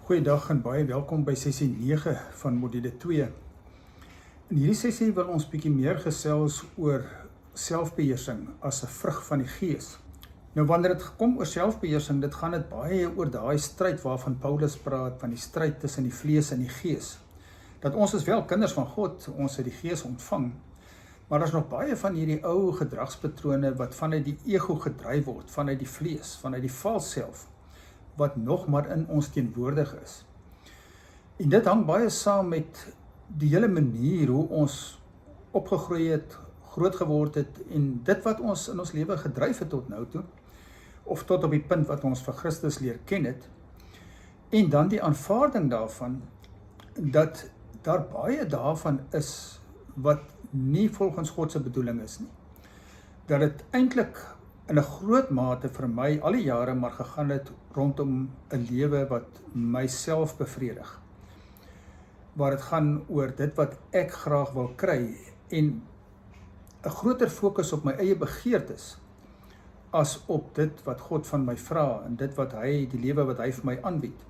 Goeiedag en baie welkom by sessie 9 van module 2. In hierdie sessie wil ons bietjie meer gesels oor selfbeheersing as 'n vrug van die Gees. Nou wanneer dit kom oor selfbeheersing, dit gaan dit baie oor daai stryd waarvan Paulus praat, van die stryd tussen die vlees en die Gees. Dat ons is wel kinders van God, ons het die Gees ontvang, maar daar is nog baie van hierdie ou gedragspatrone wat vanuit die ego gedryf word, vanuit die vlees, vanuit die vals self, wat nog maar in ons teenwoordig is. En dit hang baie saam met die hele manier hoe ons opgegroei het, groot geword het, en dit wat ons in ons lewe gedryf het tot nou toe, of tot op die punt wat ons vir Christus leer ken het, en dan die aanvaarding daarvan, dat daar baie daarvan is, wat nie volgens God se bedoeling is nie. Dat dit eintlik in 'n groot mate vir my al die jare maar gegaan het rondom 'n lewe wat myself bevredig. Waar dit gaan oor dit wat ek graag wil kry en 'n groter fokus op my eie begeertes as op dit wat God van my vra en dit wat die lewe wat hy vir my aanbied.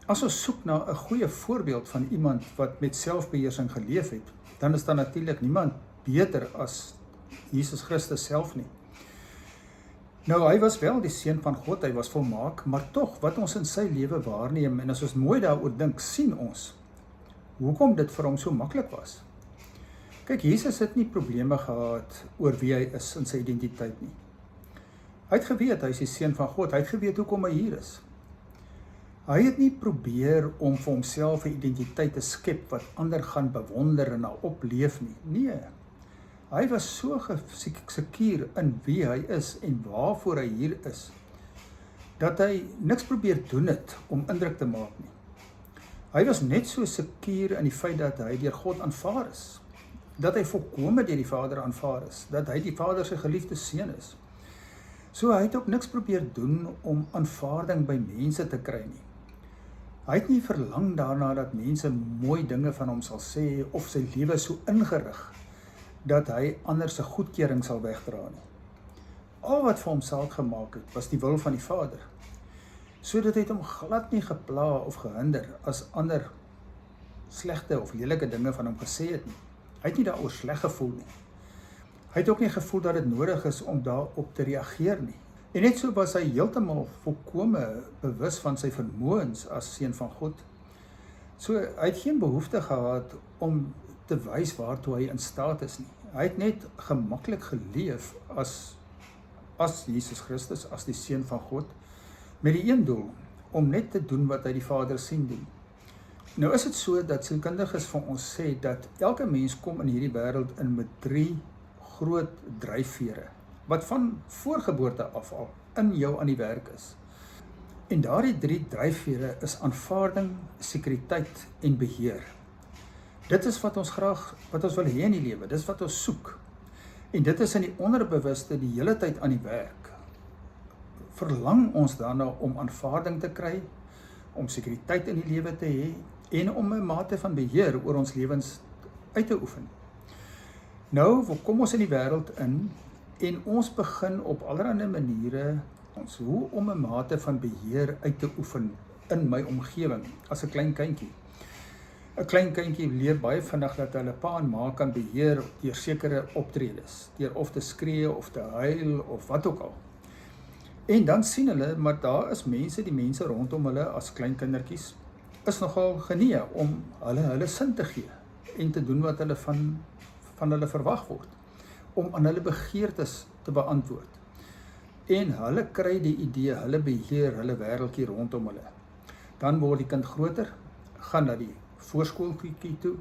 As ons soek na 'n goeie voorbeeld van iemand wat met selfbeheersing geleef het, dan is daar natuurlik niemand beter as Jesus Christus self nie. Nou, hy was wel die seun van God, hy was volmaak, maar tog, wat ons in sy lewe waarneem, en as ons mooi daaroor dink, sien ons, hoekom dit vir hom so maklik was. Kyk, Jesus het nie probleme gehad oor wie hy is in sy identiteit nie. Hy het geweet, hy is die seun van God, hy het geweet hoekom hy hier is. Hy het nie probeer om vir homself 'n identiteit te skep wat ander gaan bewonder en na opleef nie. Nee. Hy was so gesekuur in wie hy is en waarvoor hy hier is, dat hy niks probeer doen het om indruk te maak nie. Hy was net so sekuur in die feit dat hy deur God aanvaar is, dat hy volkome deur die Vader aanvaar is, dat hy die Vader se geliefde seun is. So hy het ook niks probeer doen om aanvaarding by mense te kry nie. Hy het nie verlang daarna dat mense mooi dinge van hom sal sê of sy lewe so ingerig dat hy ander se goedkeuring sal wegdra nie. Al wat vir hom saak gemaak het, was die wil van die Vader. So dit het hom glad nie gepla of gehinder as ander slegte of lelike dinge van hom gesê het nie. Hy het nie daaroor sleg gevoel nie. Hy het ook nie gevoel dat dit nodig is om daarop te reageer nie. En net so was hy heeltemal volkome bewus van sy vermoëns as seun van God. So hy het geen behoefte gehad om te wys waartoe hy in staat is nie. Hy het net gemaklik geleef as Jesus Christus, as die seun van God, met die een doel, om net te doen wat hy die Vader sien doen. Nou is dit so dat sielkundiges van ons sê dat elke mens kom in hierdie wêreld in met 3 groot dryfvere, wat van voorgeboorte af al in jou aan die werk is. En daardie 3 dryfvere is aanvaarding, sekuriteit en beheer. Dit is wat ons wil hê in die lewe, dit is wat ons soek. En dit is in die onderbewuste die hele tyd aan die werk. Verlang ons daarna om aanvaarding te kry, om sekuriteit in die lewe te hê, en om 'n mate van beheer oor ons lewens uit te oefen. Nou, kom ons in die wêreld in, en ons begin op allerlei maniere, hoe om 'n mate van beheer uit te oefen in my omgewing, as 'n klein kindjie. 'n Klein kindjie leer baie vinnig dat hulle pa en ma kan beheer deur sekere optredes, deur of te skree of te huil of wat ook al. En dan sien hulle, maar daar is die mense rondom hulle as klein kindertjies, is nogal genee om hulle sin te gee en te doen wat hulle van hulle verwag word, om aan hulle begeertes te beantwoord. En hulle kry die idee, hulle beheer hulle wêreldjie rondom hulle. Dan word die kind groter, gaan na die voorskooltjie toe,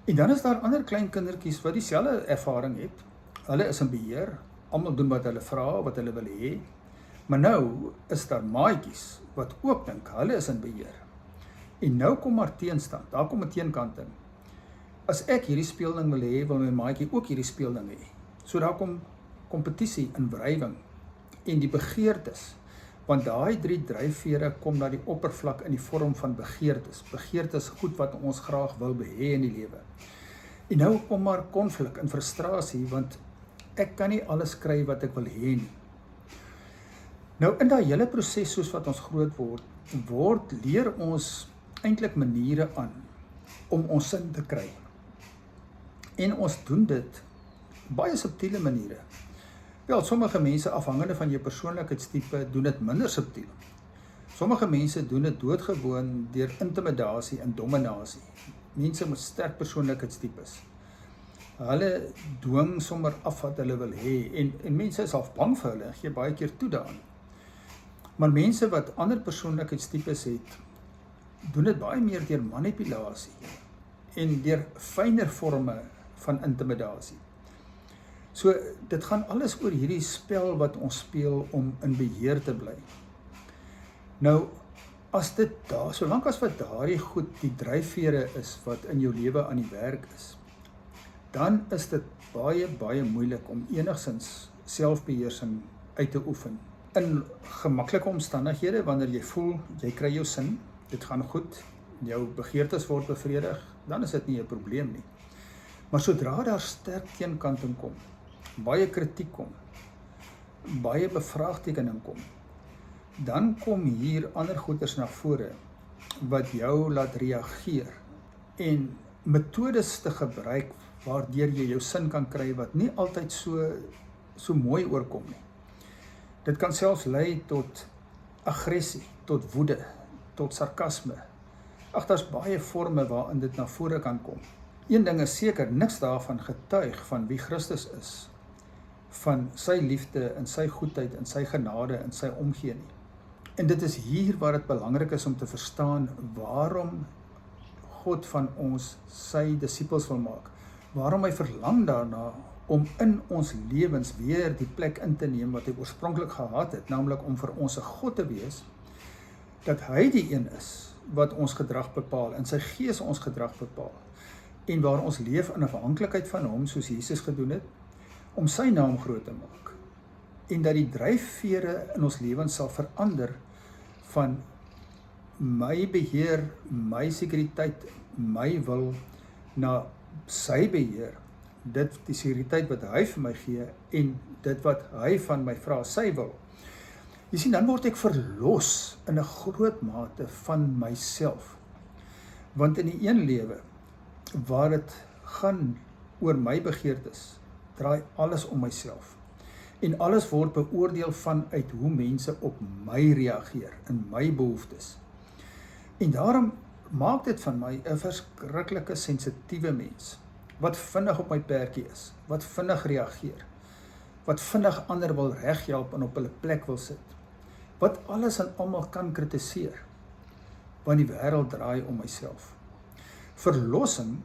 en dan is daar ander klein kindertjies wat dieselfde ervaring het. Hulle is in beheer, almal doen wat hulle vra, wat hulle wil hê, maar nou is daar maatjies wat ook dink, hulle is in beheer. En nou kom maar teenstand, daar kom 'n teenkanting. As ek hierdie speelding wil hê, wil my maatjie ook hierdie speelding hê. So daar kom kompetisie in wrywing en die begeertes, want daai 3 dryfvere kom na die oppervlak in die vorm van begeertes. Begeertes goed wat ons graag wil hê in die lewe. En nou kom maar konflik en frustrasie, want ek kan nie alles kry wat ek wil hê nie. Nou in daai hele proses soos wat ons groot word, leer ons eintlik maniere aan om ons sin te kry. En ons doen dit baie subtiele maniere. Wel, sommige mense afhangende van jou persoonlikheidstipe doen dit minder subtiel. Sommige mense doen dit doodgewoon deur intimidasie en dominasie. Mense met sterk persoonlikheidstipes. Hulle dwing sommer af wat hulle wil hê en mense is half bang vir hulle, gee baie keer toe daaraan. Maar mense wat ander persoonlikheidstipes het, doen dit baie meer deur manipulasie en deur fynere forme van intimidasie. So dit gaan alles oor hierdie spel wat ons speel om in beheer te bly. Nou, as dit daar, solank as wat daardie goed die dryfvere is wat in jou lewe aan die werk is, dan is dit baie moeilik om enigsins selfbeheersing uit te oefen. In gemaklike omstandighede, wanneer jy voel, jy kry jou sin, dit gaan goed, jou begeertes word bevredig, dan is dit nie 'n probleem nie. Maar sodra daar sterk teenkanting kom, baie kritiek kom, baie bevraagtekening kom, dan kom hier ander goeters na vore wat jou laat reageer en metodes te gebruik waardeur jy jou sin kan kry wat nie altyd so mooi oorkom nie. Dit kan selfs lei tot aggressie, tot woede, tot sarkasme. Ag, daar's baie forme waarin dit na vore kan kom. Een ding is seker, niks daarvan getuig van wie Christus is, van sy liefde en sy goedheid en sy genade en sy omgee nie. En dit is hier waar dit belangrik is om te verstaan waarom God van ons sy disippels wil maak. Waarom hy verlang daarna om in ons lewens weer die plek in te neem wat hy oorspronklik gehad het, naamlik om vir ons 'n God te wees, dat hy die een is wat ons gedrag bepaal en sy gees ons gedrag bepaal en waar ons leef in afhanklikheid van hom soos Jesus gedoen het om sy naam groot te maak en dat die dryfvere in ons lewens sal verander van my beheer, my sekuriteit, my wil na sy beheer, dit die sekuriteit wat hy vir my gee en dit wat hy van my vra, sy wil. Jy sien, dan word ek verlos in 'n groot mate van myself. Want in die een lewe, waar dit gaan oor my begeertes, draai alles om myself. En alles word beoordeel vanuit hoe mense op my reageer, in my behoeftes. En daarom maak dit van my 'n verskriklike sensitiewe mens, wat vinnig op my perdjie is, wat vinnig reageer, wat vinnig ander wil reghelp en op hulle plek wil sit, wat alles en almal kan kritiseer, want die wêreld draai om myself. Verlossing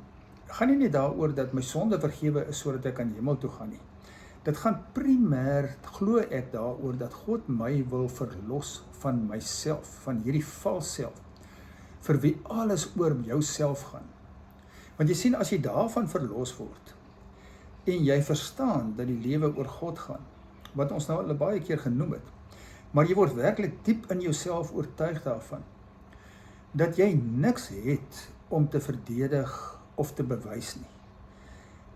gaan nie net daaroor dat my sonde vergewe is sodat ek aan hemel toe gaan nie. Dit gaan primêr, glo ek, daaroor dat God my wil verlos van myself, van hierdie vals self, vir wie alles oor jouself gaan. Want jy sien, as jy daarvan verlos word, en jy verstaan dat die lewe oor God gaan, wat ons nou al baie keer genoem het, maar jy word werklik diep in jouself oortuig daarvan, dat jy niks het om te verdedig of te bewys nie.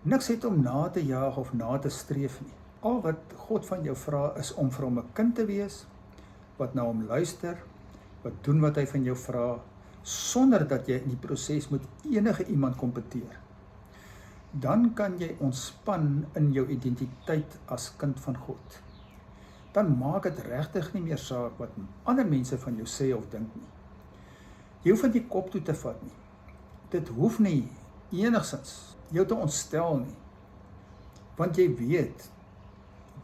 Niks het om na te jaag of na te streef nie. Al wat God van jou vra is om vir hom 'n kind te wees, wat na hom luister, wat doen wat hy van jou vra, sonder dat jy in die proses met enige iemand kompeteer. Dan kan jy ontspan in jou identiteit as kind van God. Dan maak dit regtig nie meer saak wat ander mense van jou sê of dink nie. Jy hoef nie kop toe te vat nie. Dit hoef nie enigsins jou te ontstel nie. Want jy weet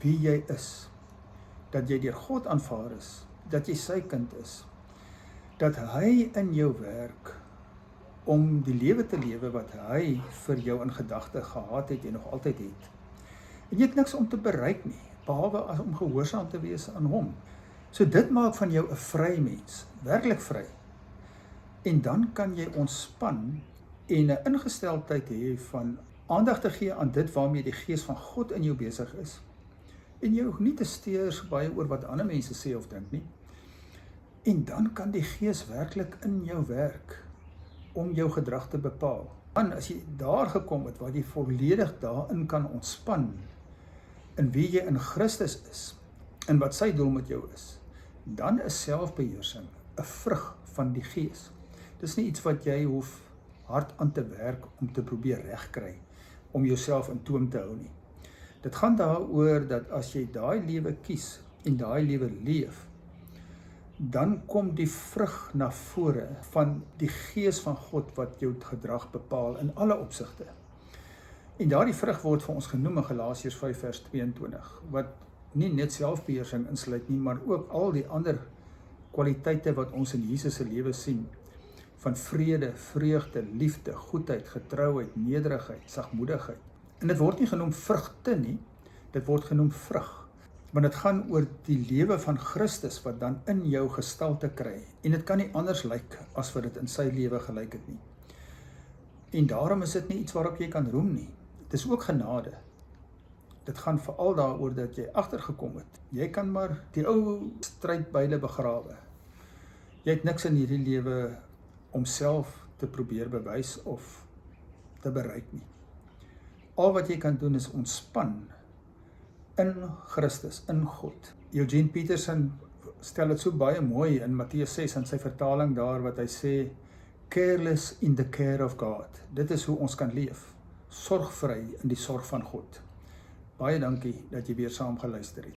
wie jy is. Dat jy deur God aanvaar is. Dat jy sy kind is. Dat hy in jou werk om die lewe te lewe wat hy vir jou in gedagte gehad het en nog altyd het. En jy het niks om te bereik nie, behalwe as om gehoorsaam te wees aan hom. So dit maak van jou 'n vry mens, werklik vry. En dan kan jy ontspan en 'n ingesteldheid hê van aandag te gee aan dit waarmee die gees van God in jou besig is. En jy hoef nie te steur so baie oor wat ander mense sê of dink nie. En dan kan die gees werklik in jou werk om jou gedrag te bepaal. Dan as jy daar gekom het waar jy volledig daarin kan ontspan in wie jy in Christus is en wat sy doel met jou is, dan is selfbeheersing 'n vrug van die Gees. Dis nie iets wat jy hoef hard aan te werk om te probeer regkry, om jouself in toom te hou nie. Dit gaan daaroor dat as jy daai lewe kies en daai lewe leef, dan kom die vrug na vore van die Gees van God wat jou gedrag bepaal in alle opsigte. En daardie vrug word vir ons genoem in Galasiërs 5 vers 22, wat nie net selfbeheersing insluit nie, maar ook al die ander kwaliteite wat ons in Jesus se lewe sien, van vrede, vreugde, liefde, goedheid, getrouheid, nederigheid, sagmoedigheid. En dit word nie genoem vrugte nie, dit word genoem vrug, want dit gaan oor die lewe van Christus wat dan in jou gestalte kry, en dit kan nie anders lyk as wat dit in sy lewe gelyk het nie. En daarom is dit nie iets waarop jy kan roem nie. Dit is ook genade. Dit gaan veral daaroor dat jy agtergekom het. Jy kan maar die ou strydbyle begrawe. Jy het niks in hierdie lewe om self te probeer bewys of te bereik nie. Al wat jy kan doen is ontspan in Christus, in God. Eugene Peterson stel dit so baie mooi in Matteus 6 in sy vertaling daar wat hy sê, careless in the care of God. Dit is hoe ons kan leef, sorgvry in die sorg van God. Baie dankie dat jy weer saam geluister het.